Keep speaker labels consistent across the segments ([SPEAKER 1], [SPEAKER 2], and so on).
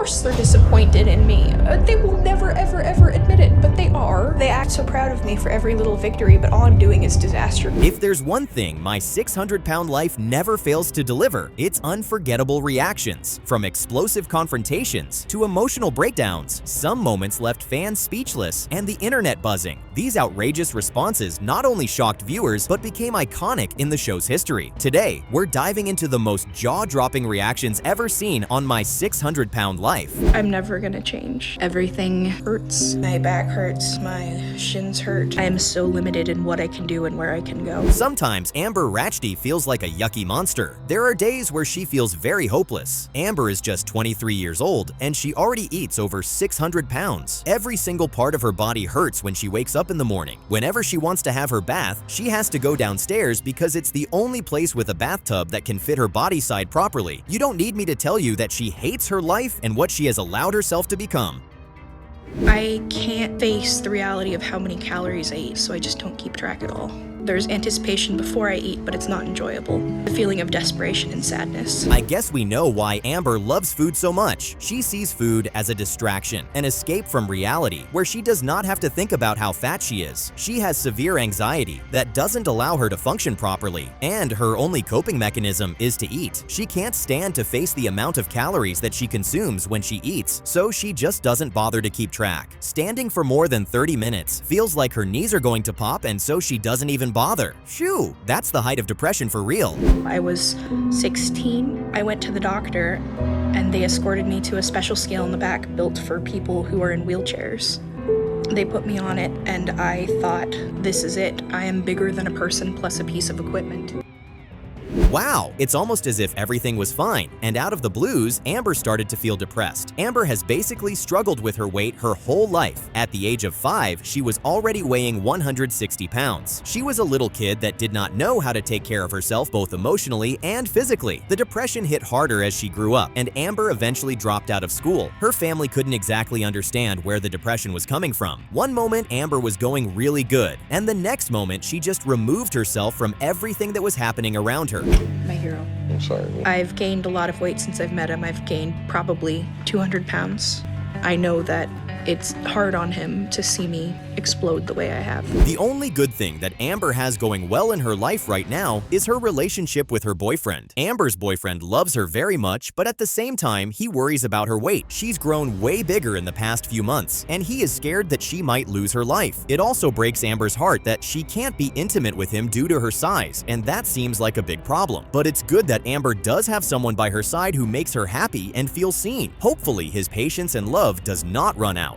[SPEAKER 1] course they're disappointed in me. They will never, ever, ever admit it, but they are. They act so proud of me for every little victory, but all I'm doing is disaster.
[SPEAKER 2] If there's one thing my 600-pound life never fails to deliver, it's unforgettable reactions. From explosive confrontations to emotional breakdowns, some moments left fans speechless and the internet buzzing. These outrageous responses not only shocked viewers, but became iconic in the show's history. Today, we're diving into the most jaw-dropping reactions ever seen on my 600-pound life.
[SPEAKER 1] I'm never gonna change. Everything hurts. My back hurts, my shins hurt. I am so limited in what I can do and where I can go.
[SPEAKER 2] Sometimes Amber Ratchty feels like a yucky monster. There are days where she feels very hopeless. Amber is just 23 years old, and she already eats over 600 pounds. Every single part of her body hurts when she wakes up in the morning. Whenever she wants to have her bath, she has to go downstairs because it's the only place with a bathtub that can fit her body side properly. You don't need me to tell you that she hates her life and what she has allowed herself to become.
[SPEAKER 1] I can't face the reality of how many calories I eat, so I just don't keep track at all. There's anticipation before I eat, but it's not enjoyable. The feeling of desperation and sadness.
[SPEAKER 2] I guess we know why Amber loves food so much. She sees food as a distraction, an escape from reality, where she does not have to think about how fat she is. She has severe anxiety that doesn't allow her to function properly, and her only coping mechanism is to eat. She can't stand to face the amount of calories that she consumes when she eats, so she just doesn't bother to keep track. Standing for more than 30 minutes feels like her knees are going to pop, and so she doesn't even bother. Shoo, that's the height of depression for real.
[SPEAKER 1] I was 16. I went to the doctor and they escorted me to a special scale in the back built for people who are in wheelchairs. They put me on it and I thought, this is it. I am bigger than a person plus a piece of equipment.
[SPEAKER 2] Wow, it's almost as if everything was fine, and out of the blues, Amber started to feel depressed. Amber has basically struggled with her weight her whole life. At the age of 5, she was already weighing 160 pounds. She was a little kid that did not know how to take care of herself both emotionally and physically. The depression hit harder as she grew up, and Amber eventually dropped out of school. Her family couldn't exactly understand where the depression was coming from. One moment, Amber was going really good, and the next moment, she just removed herself from everything that was happening around her.
[SPEAKER 1] My hero.
[SPEAKER 3] I'm sorry.
[SPEAKER 1] I've gained a lot of weight since I've met him. I've gained probably 200 pounds. I know that it's hard on him to see me explode the way I have.
[SPEAKER 2] The only good thing that Amber has going well in her life right now is her relationship with her boyfriend. Amber's boyfriend loves her very much, but at the same time, he worries about her weight. She's grown way bigger in the past few months, and he is scared that she might lose her life. It also breaks Amber's heart that she can't be intimate with him due to her size, and that seems like a big problem. But it's good that Amber does have someone by her side who makes her happy and feels seen. Hopefully, his patience and love does not run out.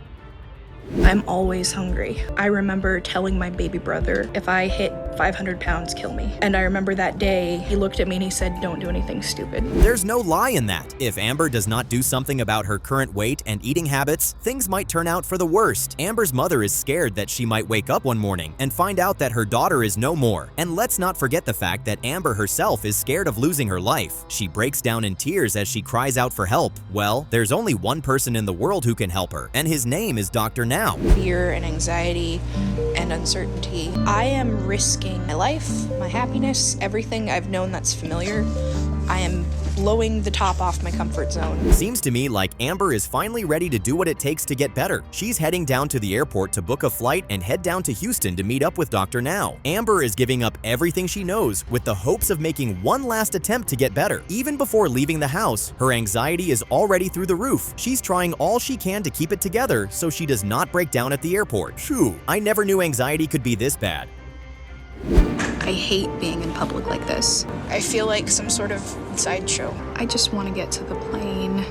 [SPEAKER 1] I'm always hungry. I remember telling my baby brother, if I hit 500 pounds, kill me. And I remember that day, he looked at me and he said, don't do anything stupid.
[SPEAKER 2] There's no lie in that. If Amber does not do something about her current weight and eating habits, things might turn out for the worst. Amber's mother is scared that she might wake up one morning and find out that her daughter is no more. And let's not forget the fact that Amber herself is scared of losing her life. She breaks down in tears as she cries out for help. Well, there's only one person in the world who can help her, and his name is Dr. Now.
[SPEAKER 1] Fear and anxiety and uncertainty. I am risking my life, my happiness, everything I've known that's familiar. I am blowing the top off my comfort zone.
[SPEAKER 2] Seems to me like Amber is finally ready to do what it takes to get better. She's heading down to the airport to book a flight and head down to Houston to meet up with Dr. Now. Amber is giving up everything she knows with the hopes of making one last attempt to get better. Even before leaving the house, her anxiety is already through the roof. She's trying all she can to keep it together so she does not break down at the airport. Phew, I never knew anxiety could be this bad.
[SPEAKER 1] I hate being in public like this. I feel like some sort of sideshow. I just want to get to the plane.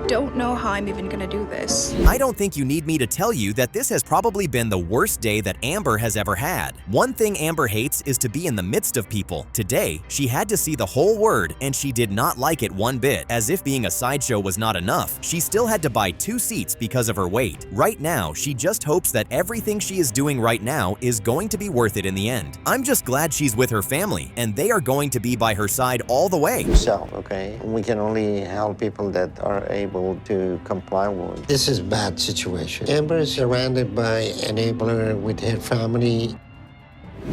[SPEAKER 1] Don't know how I'm even gonna do this.
[SPEAKER 2] I don't think you need me to tell you that this has probably been the worst day that Amber has ever had. One thing Amber hates is to be in the midst of people. Today, she had to see the whole word, and she did not like it one bit. As if being a sideshow was not enough, she still had to buy 2 seats because of her weight. Right now, she just hopes that everything she is doing right now is going to be worth it in the end. I'm just glad she's with her family, and they are going to be by her side all the way.
[SPEAKER 3] So, okay, we can only help people that are able to comply with. This is a bad situation. Amber is surrounded by enabler with her family.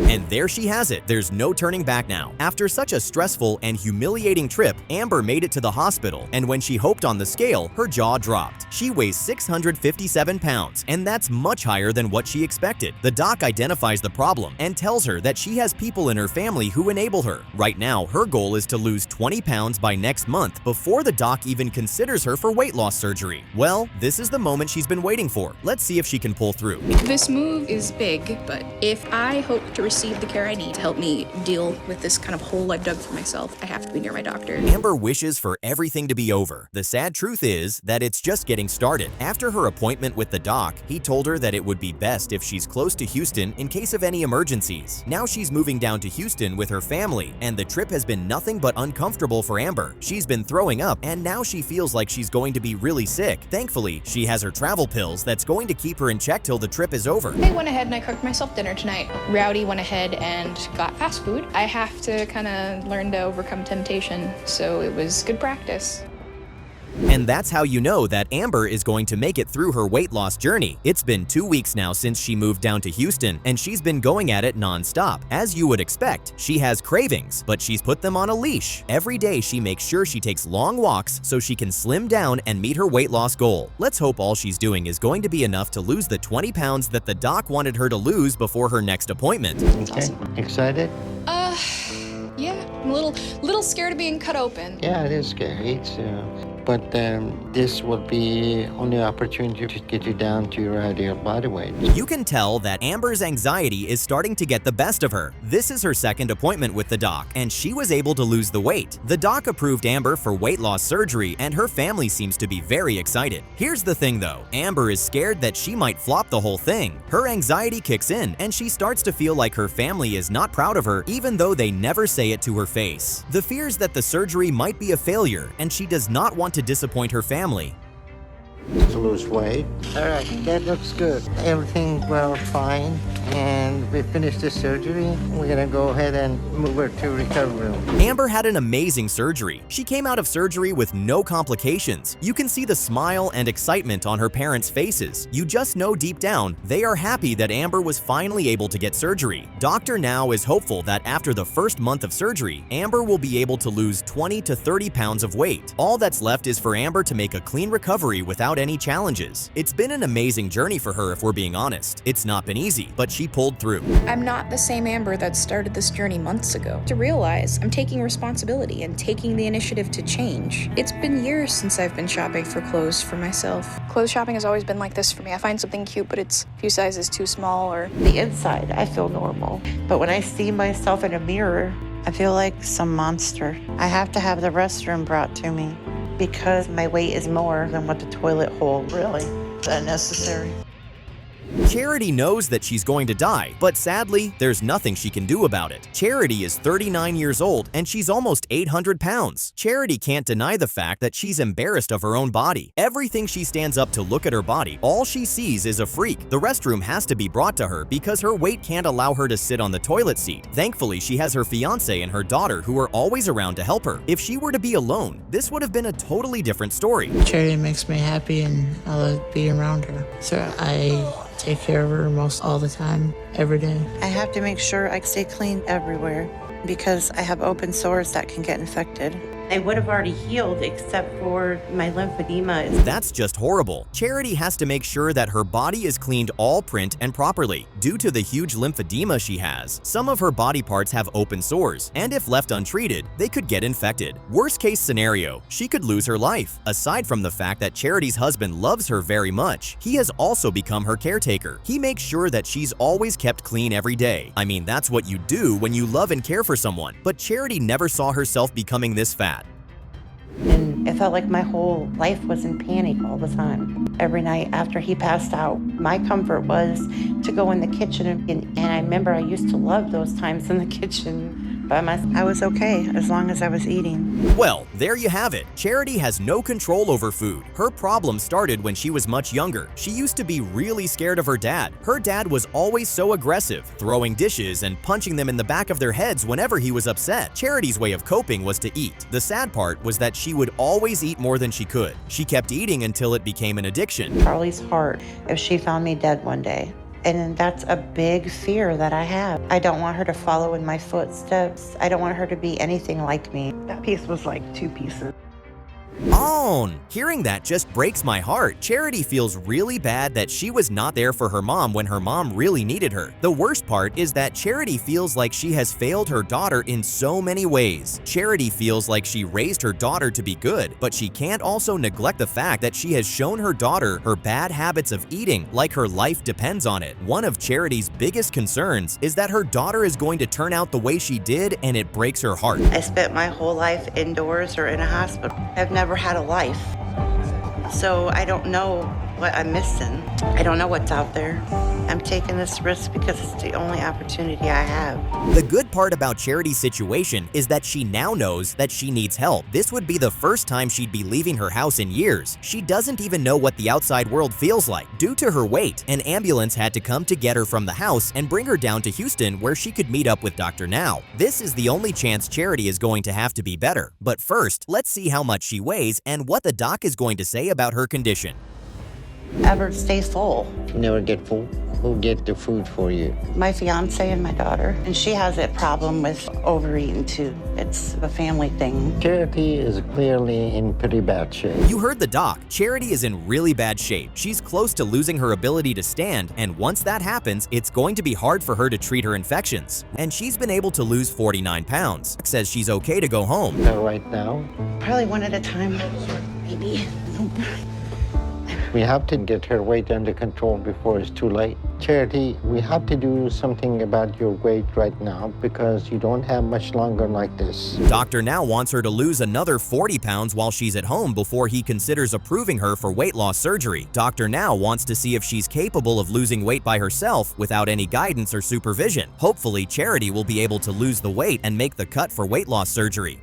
[SPEAKER 2] And there she has it. There's no turning back now. After such a stressful and humiliating trip, Amber made it to the hospital, and when she hoped on the scale, her jaw dropped. She weighs 657 pounds, and that's much higher than what she expected. The doc identifies the problem and tells her that she has people in her family who enable her. Right now, her goal is to lose 20 pounds by next month before the doc even considers her for weight loss surgery. Well, this is the moment she's been waiting for. Let's see if she can pull through.
[SPEAKER 1] This move is big, but if I hope to receive the care I need to help me deal with this kind of hole I've dug for myself, I have to be near my doctor.
[SPEAKER 2] Amber wishes for everything to be over. The sad truth is that it's just getting started. After her appointment with the doc, he told her that it would be best if she's close to Houston in case of any emergencies. Now she's moving down to Houston with her family, and the trip has been nothing but uncomfortable for Amber. She's been throwing up, and now she feels like she's going to be really sick. Thankfully, she has her travel pills that's going to keep her in check till the trip is over.
[SPEAKER 1] I went ahead and I cooked myself dinner tonight. Rowdy went ahead and got fast food. I have to kind of learn to overcome temptation, so it was good practice.
[SPEAKER 2] And that's how you know that Amber is going to make it through her weight loss journey. It's been 2 weeks now since she moved down to Houston, and she's been going at it non-stop. As you would expect, she has cravings, but she's put them on a leash. Every day she makes sure she takes long walks so she can slim down and meet her weight loss goal. Let's hope all she's doing is going to be enough to lose the 20 pounds that the doc wanted her to lose before her next appointment.
[SPEAKER 3] Okay,
[SPEAKER 1] Awesome.
[SPEAKER 3] excited?
[SPEAKER 1] Yeah, I'm a little scared of being cut open.
[SPEAKER 3] Yeah, it is scary. But this will be only opportunity to get you down to your ideal body weight.
[SPEAKER 2] You can tell that Amber's anxiety is starting to get the best of her. This is her second appointment with the doc, and she was able to lose the weight. The doc approved Amber for weight loss surgery, and her family seems to be very excited. Here's the thing though, Amber is scared that she might flop the whole thing. Her anxiety kicks in, and she starts to feel like her family is not proud of her, even though they never say it to her face. The fears that the surgery might be a failure, and she does not want to disappoint her family.
[SPEAKER 3] To lose weight. All right, that looks good. Everything well fine, and we finished the surgery. We're gonna go ahead and move her to recovery room.
[SPEAKER 2] Amber had an amazing surgery. She came out of surgery with no complications. You can see the smile and excitement on her parents' faces. You just know deep down they are happy that Amber was finally able to get surgery. Dr. Now is hopeful that after the first month of surgery, Amber will be able to lose 20 to 30 pounds of weight. All that's left is for Amber to make a clean recovery without any challenges. It's been an amazing journey for her if we're being honest. It's not been easy, but she pulled through.
[SPEAKER 1] I'm not the same Amber that started this journey months ago. To realize I'm taking responsibility and taking the initiative to change. It's been years since I've been shopping for clothes for myself. Clothes shopping has always been like this for me. I find something cute, but it's a few sizes too small or...
[SPEAKER 4] The inside, I feel normal. But when I see myself in a mirror, I feel like some monster. I have to have the restroom brought to me because my weight is more than what the toilet hold. Really? Is that necessary?
[SPEAKER 2] Charity knows that she's going to die, but sadly, there's nothing she can do about it. Charity is 39 years old, and she's almost 800 pounds. Charity can't deny the fact that she's embarrassed of her own body. Everything she stands up to look at her body, all she sees is a freak. The restroom has to be brought to her because her weight can't allow her to sit on the toilet seat. Thankfully, she has her fiancé and her daughter who are always around to help her. If she were to be alone, this would have been a totally different story.
[SPEAKER 5] Charity makes me happy and I like being around her. So I take care of her most all the time, every day.
[SPEAKER 4] I have to make sure I stay clean everywhere because I have open sores that can get infected. They would have already healed except for my lymphedema.
[SPEAKER 2] That's just horrible. Charity has to make sure that her body is cleaned all print and properly. Due to the huge lymphedema she has, some of her body parts have open sores, and if left untreated, they could get infected. Worst case scenario, she could lose her life. Aside from the fact that Charity's husband loves her very much, he has also become her caretaker. He makes sure that she's always kept clean every day. I mean, that's what you do when you love and care for someone, but Charity never saw herself becoming this fat.
[SPEAKER 4] And it felt like my whole life was in panic all the time. Every night after he passed out, my comfort was to go in the kitchen. And I remember I used to love those times in the kitchen by myself. I was okay as long as I was eating.
[SPEAKER 2] Well, there you have it. Charity has no control over food. Her problem started when she was much younger. She used to be really scared of her dad. Her dad was always so aggressive, throwing dishes and punching them in the back of their heads whenever he was upset. Charity's way of coping was to eat. The sad part was that she would always eat more than she could. She kept eating until it became an addiction.
[SPEAKER 4] Charlie's heart, if she found me dead one day, And that's a big fear that I have. I don't want her to follow in my footsteps. I don't want her to be anything like me. That piece was like 2 pieces.
[SPEAKER 2] Oh, hearing that just breaks my heart. Charity feels really bad that she was not there for her mom when her mom really needed her. The worst part is that Charity feels like she has failed her daughter in so many ways. Charity feels like she raised her daughter to be good, but she can't also neglect the fact that she has shown her daughter her bad habits of eating like her life depends on it. One of Charity's biggest concerns is that her daughter is going to turn out the way she did, and it breaks her heart.
[SPEAKER 4] I spent my whole life indoors or in a hospital. I've never had a life, so I don't know what I'm missing. I don't know what's out there. I'm taking this risk because it's the only opportunity I have.
[SPEAKER 2] The good part about Charity's situation is that she now knows that she needs help. This would be the first time she'd be leaving her house in years. She doesn't even know what the outside world feels like. Due to her weight, an ambulance had to come to get her from the house and bring her down to Houston where she could meet up with Dr. Now. This is the only chance Charity is going to have to be better. But first, let's see how much she weighs and what the doc is going to say about her condition.
[SPEAKER 4] Ever stay full?
[SPEAKER 3] Never get full. Who get the food for you?
[SPEAKER 4] My fiance and my daughter, and she has a problem with overeating too. It's a family thing.
[SPEAKER 3] Charity is clearly in pretty bad shape.
[SPEAKER 2] You heard the doc. Charity is in really bad shape. She's close to losing her ability to stand, and once that happens, it's going to be hard for her to treat her infections. And she's been able to lose 49 pounds. Says she's okay to go home.
[SPEAKER 3] Right now,
[SPEAKER 4] Probably one at a time, maybe.
[SPEAKER 3] we have to get her weight under control before it's too late. Charity, we have to do something about your weight right now because you don't have much longer like this.
[SPEAKER 2] Dr. Now wants her to lose another 40 pounds while she's at home before he considers approving her for weight loss surgery. Dr. Now wants to see if she's capable of losing weight by herself without any guidance or supervision. Hopefully, Charity will be able to lose the weight and make the cut for weight loss surgery.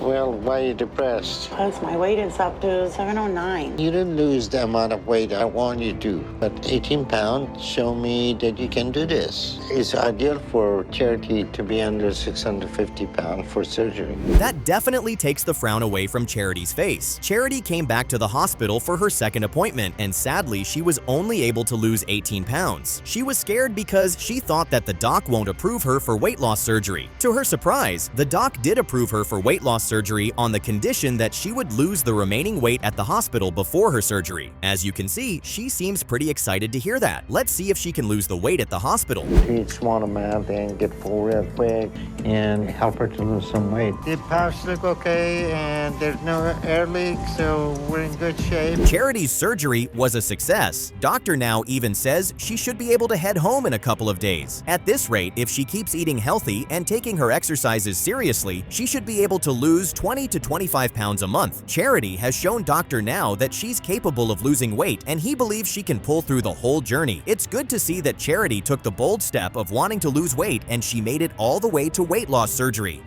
[SPEAKER 3] Well, why are you depressed?
[SPEAKER 4] Because my weight is up to 709.
[SPEAKER 3] You didn't lose the amount of weight I want you to, but 18 pounds show me that you can do this. It's ideal for Charity to be under 650 pounds for surgery.
[SPEAKER 2] That definitely takes the frown away from Charity's face. Charity came back to the hospital for her second appointment, and sadly, she was only able to lose 18 pounds. She was scared because she thought that the doc won't approve her for weight loss surgery. To her surprise, the doc did approve her for weight loss surgery on the condition that she would lose the remaining weight at the hospital before her surgery. As you can see, she seems pretty excited to hear that. Let's see if she can lose the weight at the hospital.
[SPEAKER 3] Eat small amount and get full real quick and help her to lose some weight. The pouch look okay and there's no air leak, so we're in good shape.
[SPEAKER 2] Charity's surgery was a success. Dr. Now even says she should be able to head home in a couple of days. At this rate, if she keeps eating healthy and taking her exercises seriously, she should be able to lose 20 to 25 pounds a month. Charity has shown Dr. Now that she's capable of losing weight, and he believes she can pull through the whole journey. It's good to see that Charity took the bold step of wanting to lose weight, and she made it all the way to weight loss surgery.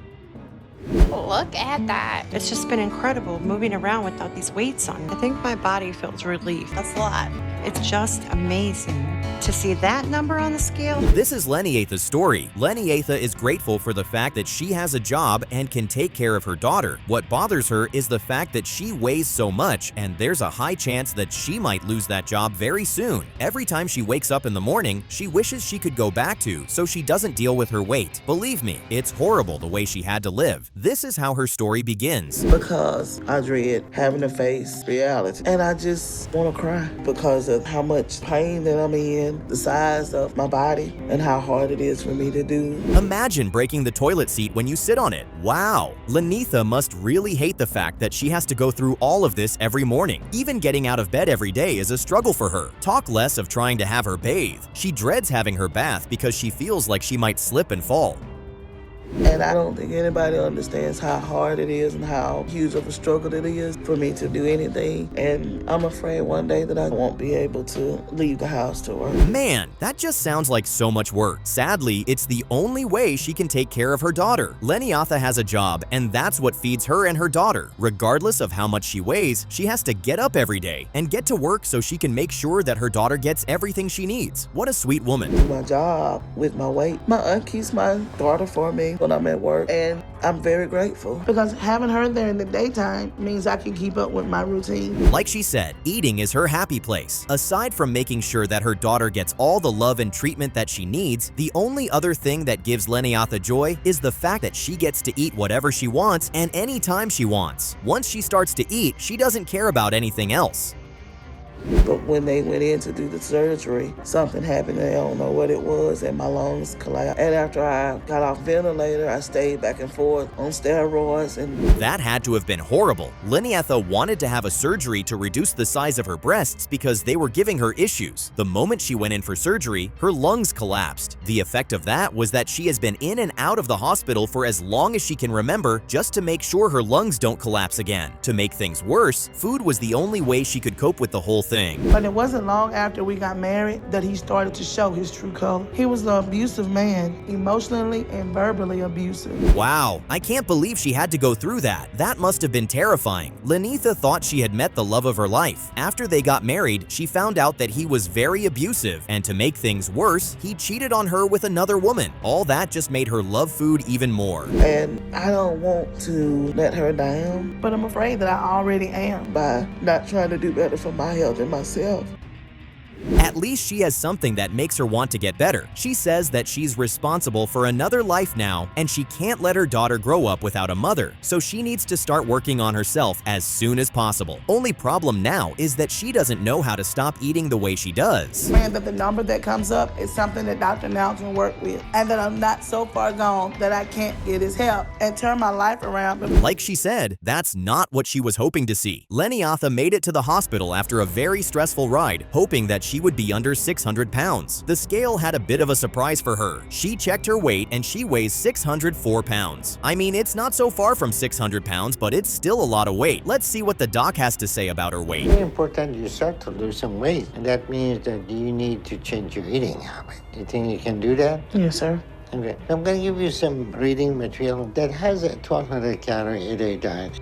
[SPEAKER 6] Look at that.
[SPEAKER 4] It's just been incredible moving around without these weights on. I think my body feels relief. That's a lot. It's just amazing to see that number on the scale.
[SPEAKER 2] This is Lenny Atha's story. Lenny Atha is grateful for the fact that she has a job and can take care of her daughter. What bothers her is the fact that she weighs so much, and there's a high chance that she might lose that job very soon. Every time she wakes up in the morning, she wishes she could go back to so she doesn't deal with her weight. Believe me, it's horrible the way she had to live. This is how her story begins.
[SPEAKER 7] Because I dread having to face reality. And I just want to cry because of how much pain that I'm in, the size of my body, and how hard it is for me to do.
[SPEAKER 2] Imagine breaking the toilet seat when you sit on it. Wow! Lenitha must really hate the fact that she has to go through all of this every morning. Even getting out of bed every day is a struggle for her. Talk less of trying to have her bathe. She dreads having her bath because she feels like she might slip and fall.
[SPEAKER 7] And I don't think anybody understands how hard it is and how huge of a struggle it is for me to do anything. And I'm afraid one day that I won't be able to leave the house to work.
[SPEAKER 2] Man, that just sounds like so much work. Sadly, it's the only way she can take care of her daughter. Lenny Atha has a job, and that's what feeds her and her daughter. Regardless of how much she weighs, she has to get up every day and get to work so she can make sure that her daughter gets everything she needs. What a sweet woman.
[SPEAKER 7] My job with my weight. My aunt keeps my daughter for me. me when I'm at work, and I'm very grateful because having her there in the daytime means I can keep up with my routine.
[SPEAKER 2] Like she said, eating is her happy place. Aside from making sure that her daughter gets all the love and treatment that she needs, the only other thing that gives Leniatha joy is the fact that she gets to eat whatever she wants and anytime she wants. Once she starts to eat, she doesn't care about anything else.
[SPEAKER 7] But when they went in to do the surgery, something happened. They don't know what it was, and my lungs collapsed. And after I got off ventilator, I stayed back and forth on steroids. And
[SPEAKER 2] that had to have been horrible. Leniatha wanted to have a surgery to reduce the size of her breasts because they were giving her issues. The moment she went in for surgery, her lungs collapsed. The effect of that was that she has been in and out of the hospital for as long as she can remember just to make sure her lungs don't collapse again. To make things worse, food was the only way she could cope with the whole thing.
[SPEAKER 7] But it wasn't long after we got married that he started to show his true color. He was an abusive man, emotionally and verbally abusive.
[SPEAKER 2] Wow, I can't believe she had to go through that. That must have been terrifying. Leniatha thought she had met the love of her life. After they got married, she found out that he was very abusive, and to make things worse, he cheated on her with another woman. All that just made her love food even more.
[SPEAKER 7] And I don't want to let her down, but I'm afraid that I already am by not trying to do better for my health and myself.
[SPEAKER 2] At least she has something that makes her want to get better. She says that she's responsible for another life now, and she can't let her daughter grow up without a mother, so she needs to start working on herself as soon as possible. Only problem now is that she doesn't know how to stop eating the way she does.
[SPEAKER 7] And that the number that comes up is something that Dr. Now can work with, and that I'm not so far gone that I can't get his help and turn my life around.
[SPEAKER 2] Like she said, that's not what she was hoping to see. Leniatha made it to the hospital after a very stressful ride, hoping that she would be under 600 pounds. The scale had a bit of a surprise for her. She checked her weight and she weighs 604 pounds. I mean, it's not so far from 600 pounds, but it's still a lot of weight. Let's see what the doc has to say about her weight.
[SPEAKER 3] It's very important you start to lose some weight, and that means that you need to change your eating habit. You think you can do that?
[SPEAKER 7] Yes, sir.
[SPEAKER 3] Okay. I'm going to give you some reading material that has a 1,200 calorie a day diet.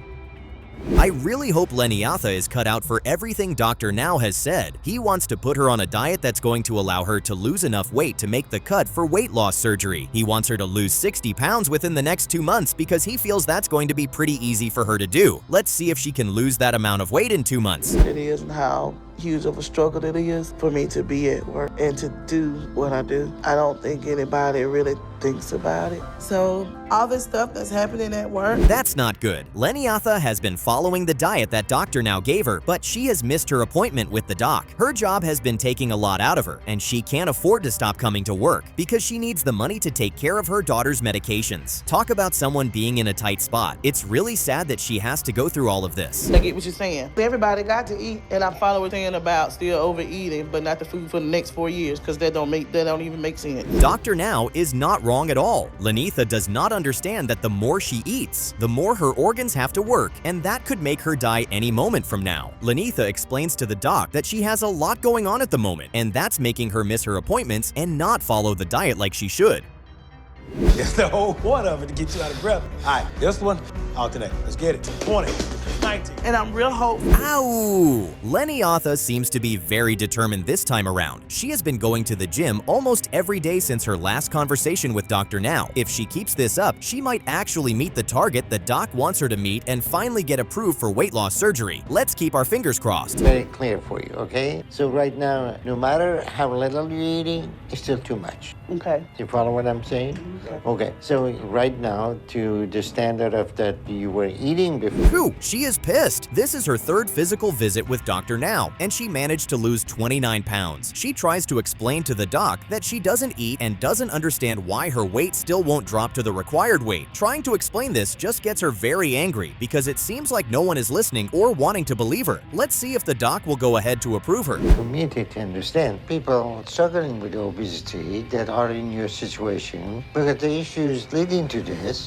[SPEAKER 2] I really hope Leniatha is cut out for everything Dr. Now has said. He wants to put her on a diet that's going to allow her to lose enough weight to make the cut for weight loss surgery. He wants her to lose 60 pounds within the next 2 months because he feels that's going to be pretty easy for her to do. Let's see if she can lose that amount of weight in 2 months.
[SPEAKER 7] It is, and how huge of a struggle it is for me to be at work and to do what I do. I don't think anybody really thinks about it. So all this stuff that's happening at work.
[SPEAKER 2] That's not good. Leniatha has been following the diet that Dr. Now gave her, but she has missed her appointment with the doc. Her job has been taking a lot out of her, and she can't afford to stop coming to work because she needs the money to take care of her daughter's medications. Talk about someone being in a tight spot. It's really sad that she has to go through all of this.
[SPEAKER 7] I get what you're saying. Everybody got to eat, and I follow what they're saying about still overeating, but not the food for the next 4 years, because that don't even make sense.
[SPEAKER 2] Dr. Now is not wrong at all. Leniatha does not understand that the more she eats, the more her organs have to work, and that could make her die any moment from now. Leniatha explains to the doc that she has a lot going on at the moment, and that's making her miss her appointments and not follow the diet like she should.
[SPEAKER 8] It's the whole point of it to get you out of breath. All right, this one, alternate. Let's get it. 20, 19.
[SPEAKER 7] And I'm real hopeful.
[SPEAKER 2] Ow! Leniatha seems to be very determined this time around. She has been going to the gym almost every day since her last conversation with Dr. Now. If she keeps this up, she might actually meet the target the doc wants her to meet and finally get approved for weight loss surgery. Let's keep our fingers crossed.
[SPEAKER 3] Very clear for you, okay? So right now, no matter how little you're eating, it's still too much.
[SPEAKER 7] Okay.
[SPEAKER 3] You follow what I'm saying? Okay. So right now, to the standard of that you were eating before.
[SPEAKER 2] Phew, she is pissed. This is her third physical visit with Dr. Now, and she managed to lose 29 pounds. She tries to explain to the doc that she doesn't eat and doesn't understand why her weight still won't drop to the required weight. Trying to explain this just gets her very angry because it seems like no one is listening or wanting to believe her. Let's see if the doc will go ahead to approve her.
[SPEAKER 3] Community to understand people struggling with obesity that are in your situation, because the issues leading to this